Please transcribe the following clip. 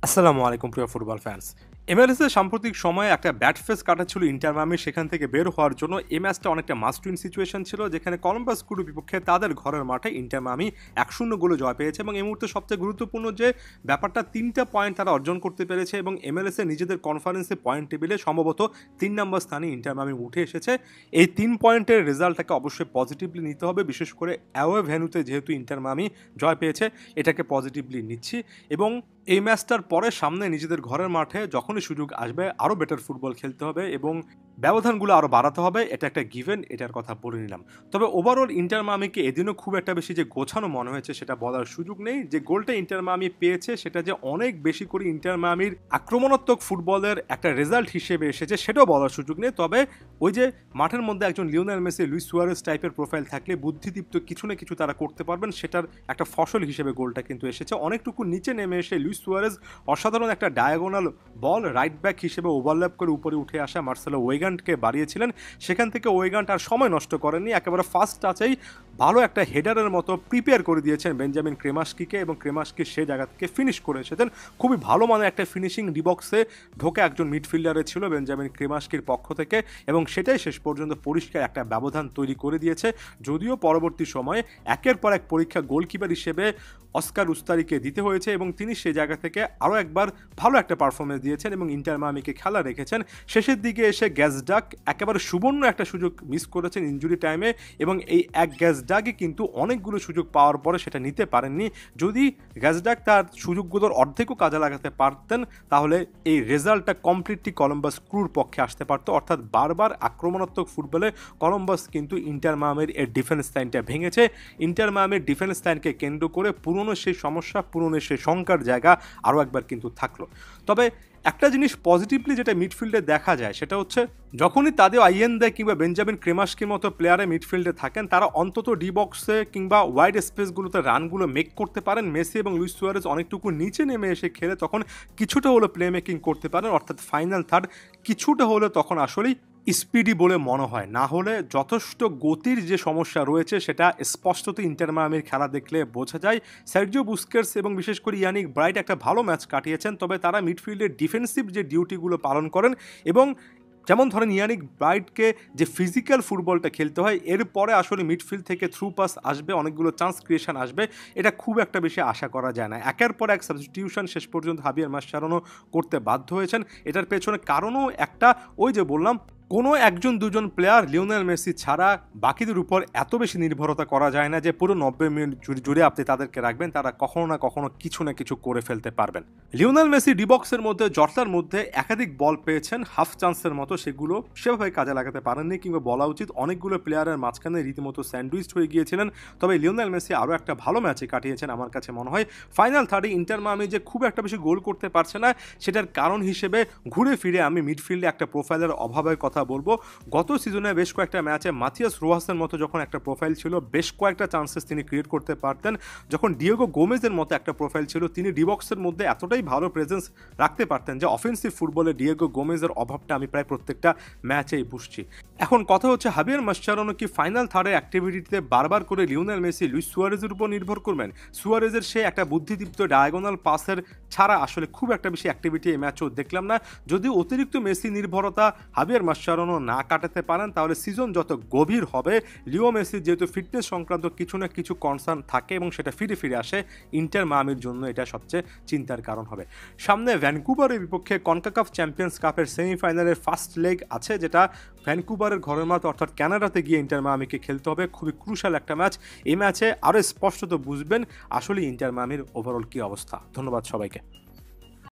আসসালামু আলাইকুম প্রিয় ফুটবল ফ্যান্স। এমএলএসের সাম্প্রতিক সময়ে একটা ব্যাড ফেস কাটাচ্ছিল ইন্টার মায়ামি, সেখান থেকে বের হওয়ার জন্য এই ম্যাচটা অনেকটা মাস্ট উইন সিচুয়েশন ছিল, যেখানে কলম্বাস ক্রুর বিপক্ষে তাদের ঘরের মাঠে ইন্টার মায়ামি 1-0 গোলে জয় পেয়েছে। এবং এই মুহূর্তে সবচেয়ে গুরুত্বপূর্ণ যে ব্যাপারটা, 3টা পয়েন্ট তারা অর্জন করতে পেরেছে এবং এমএলএসের নিজেদের কনফারেন্সে পয়েন্ট টেবিলে সম্ভবত 3 নম্বর স্থানে ইন্টার মায়ামি উঠে এসেছে। এই 3 পয়েন্টের রেজাল্টটাকে অবশ্যই পজিটিভলি নিতে হবে, বিশেষ করে অ্যাওয়ে ভেন্যুতে যেহেতু ইন্টার মায়ামি জয় পেয়েছে, এটাকে পজিটিভলি নিচ্ছি। এবং এই ম্যাচটার পরে সামনে নিজেদের ঘরের মাঠে যখনই সুযোগ আসবে আরও বেটার ফুটবল খেলতে হবে এবং ব্যবধানগুলো আরও বাড়াতে হবে, এটা একটা গিভেন, এটার কথা বলে নিলাম। তবে ওভারঅল ইন্টার মায়ামিকে এদিনও খুব একটা বেশি যে গোছানো মনে হয়েছে সেটা বলার সুযোগ নেই। যে গোলটা ইন্টার মায়ামি পেয়েছে সেটা যে অনেক বেশি করে ইন্টার মায়ামির আক্রমণাত্মক ফুটবলের একটা রেজাল্ট হিসেবে এসেছে সেটাও বলার সুযোগ নেই। তবে ওই যে মাঠের মধ্যে একজন লিওনেল মেসি, লুইস সুয়ারেজ টাইপের প্রোফাইল থাকলে বুদ্ধিদীপ্ত কিছু না কিছু তারা করতে পারবেন, সেটার একটা ফসল হিসেবে গোলটা কিন্তু এসেছে। অনেকটুকু নিচে নেমে এসে লুইস সুয়ারেজ অসাধারণ একটা ডায়াগোনাল বল রাইট ব্যাক হিসেবে ওভারল্যাপ করে উপরে উঠে আসা মার্সেলো ওয়েগান্টকে বাড়িয়েছিলেন। সেখান থেকে ওয়েগান্ট আর সময় নষ্ট করেননি, একেবারে ফার্স্ট টাচেই ভালো একটা হেডারের মতো প্রিপেয়ার করে দিয়েছেন বেঞ্জামিন ক্রেমাস্কিকে এবং ক্রেমাস্কি সে জায়গা থেকে ফিনিশ করে এসেছেন। খুবই ভালো মানের একটা ফিনিশিং ডিবক্সে ঢোকে একজন মিডফিল্ডারে ছিল বেঞ্জামিন ক্রেমাস্কির পক্ষ থেকে, এবং সেটাই শেষ পর্যন্ত পরিষ্কার একটা ব্যবধান তৈরি করে দিয়েছে। যদিও পরবর্তী সময়ে একের পর এক পরীক্ষা গোলকিপার হিসেবে অস্কার উস্তারিকে দিতে হয়েছে এবং তিনি সে জায়গা থেকে আরও একবার ভালো একটা পারফরমেন্স দিয়েছেন এবং ইন্টার মায়ামিকে খেলা রেখেছেন। শেষের দিকে এসে গ্যাসডাক একেবারে সুবর্ণ একটা সুযোগ মিস করেছেন ইনজুরি টাইমে, এবং এই এক গ্যাসডাকে কিন্তু অনেকগুলো সুযোগ পাওয়ার পরে সেটা নিতে পারেননি। যদি গ্যাসডাক তার সুযোগগুলোর অর্ধেকও কাজে লাগাতে পারতেন তাহলে এই রেজাল্টটা কমপ্লিটলি কলম্বাস ক্রুর পক্ষে আসতে পারত। অর্থাৎ বারবার আক্রমণাত্মক ফুটবলে কলম্বাস কিন্তু ইন্টার মায়ামির এর ডিফেন্স লাইনটা ভেঙেছে। ইন্টার মায়ামির ডিফেন্স লাইনকে কেন্দ্র করে পুরনো সেই সমস্যা, পুরনো সেই শঙ্কার জায়গা আরও একবার কিন্তু থাকলো। তবে একটা জিনিস পজিটিভলি যেটা মিডফিল্ডে দেখা যায় সেটা হচ্ছে, যখনই তাদের আইয়েন দেয় কিংবা বেঞ্জামিন ক্রেমাস্কির মতো প্লেয়ারে মিডফিল্ডে থাকেন, তারা অন্তত ডি বক্সে কিংবা ওয়াইড স্পেসগুলোতে রানগুলো মেক করতে পারেন। মেসি এবং লুইস সুয়ারেজ অনেকটুকু নিচে নেমে এসে খেলে তখন কিছুটা হলো প্লে মেকিং করতে পারেন, অর্থাৎ ফাইনাল থার্ড কিছুটা হলে তখন আসলেই স্পিডি বলে মনে হয়। না হলে যথেষ্ট গতির যে সমস্যা রয়েছে সেটা স্পষ্টত ইন্টার মায়ামির খেলা দেখলে বোঝা যায়। সার্জিও বুস্কেটস এবং বিশেষ করে ইয়ানিক ব্রাইট একটা ভালো ম্যাচ কাটিয়েছেন, তবে তারা মিডফিল্ডের ডিফেন্সিভ যে ডিউটিগুলো পালন করেন, এবং যেমন ধরেন ইয়ানিক ব্রাইটকে যে ফিজিক্যাল ফুটবলটা খেলতে হয়, এরপরে আসলে মিডফিল্ড থেকে থ্রু পাস আসবে, অনেকগুলো চান্স ক্রিয়েশন আসবে, এটা খুব একটা বেশি আশা করা যায় না। একের পর এক সাবস্টিটিউশন শেষ পর্যন্ত হাবিয়ার মাসচারোনো করতে বাধ্য হয়েছেন। এটার পেছনে কারণও একটা, ওই যে বললাম, কোনো একজন দুজন প্লেয়ার লিওনেল মেসি ছাড়া বাকিদের উপর এত বেশি নির্ভরতা করা যায় না যে পুরো 90 মিনিট জুড়ে আপনি তাদেরকে রাখবেন, তারা কখনো না কখনো কিছু না কিছু করে ফেলতে পারবেন। লিওনেল মেসি ডিবক্সের মধ্যে জটলার মধ্যে একাধিক বল পেয়েছেন হাফ চান্সের মতো, সেগুলো সেভাবে কাজে লাগাতে পারেননি, কিংবা বলা উচিত অনেকগুলো প্লেয়ারের মাঝখানে রীতিমতো স্যান্ডউইচ হয়ে গিয়েছিলেন। তবে লিওনেল মেসি আরও একটা ভালো ম্যাচে কাটিয়েছেন আমার কাছে মনে হয়। ফাইনাল থার্ডে ইন্টার মায়ামি যে খুব একটা বেশি গোল করতে পারছে না, সেটার কারণ হিসেবে ঘুরে ফিরে আমি মিডফিল্ডে একটা প্রোফাইলের অভাবের কথা বলবো। গত সিজনে বেশ কয়েকটা ম্যাচে মাথিয়াস রোহাসের মতো যখন একটা প্রোফাইল ছিল, বেশ কয়েকটা চান্সেস তিনি ক্রিয়েট করতে পারতেন। যখন ডিয়েগো গোমেজের মতো একটা প্রোফাইল ছিল, তিনি ডিবক্সের মধ্যে এতটাই ভালো প্রেজেন্স রাখতে পারতেন যে অফেন্সিভ ফুটবলে ডিয়েগো গোমেজের অভাবটা আমি প্রায় প্রত্যেকটা ম্যাচেই বুঝছি। এখন কথা হচ্ছে, হাবিয়ার মাসচারোনো কি ফাইনাল থার্ডের অ্যাক্টিভিটিতে বারবার করে লিওনেল মেসি লুইস সুয়ারেজের উপর নির্ভর করবেন? সুয়ারেজের সে একটা বুদ্ধিদীপ্ত ডায়াগোনাল পাসের ছাড়া আসলে খুব একটা বেশি অ্যাক্টিভিটি এই ম্যাচও দেখলাম না। যদি অতিরিক্ত মেসি নির্ভরতা হাবিয়ার মাসচারোনো না কাটাতে পারেন তাহলে সিজন যত গভীর হবে, লিও মেসির যেহেতু ফিটনেস সংক্রান্ত কিছু না কিছু কনসার্ন থাকে এবং সেটা ফিরে ফিরে আসে, ইন্টার মায়ামির জন্য এটা সবচেয়ে চিন্তার কারণ হবে। সামনে ভ্যানকুভারের বিপক্ষে কনকাকাফ চ্যাম্পিয়ন্স কাপের সেমিফাইনালের ফার্স্ট লেগ আছে, যেটা ভ্যানকুভারের ঘরের মাঠ অর্থাৎ কানাডাতে গিয়ে ইন্টার মায়ামিকে খেলতে হবে। খুবই ক্রুশাল একটা ম্যাচ। এই ম্যাচে আরও স্পষ্টত বুঝবেন আসলে ইন্টার মায়ামির ওভারঅল কী অবস্থা। ধন্যবাদ সবাইকে।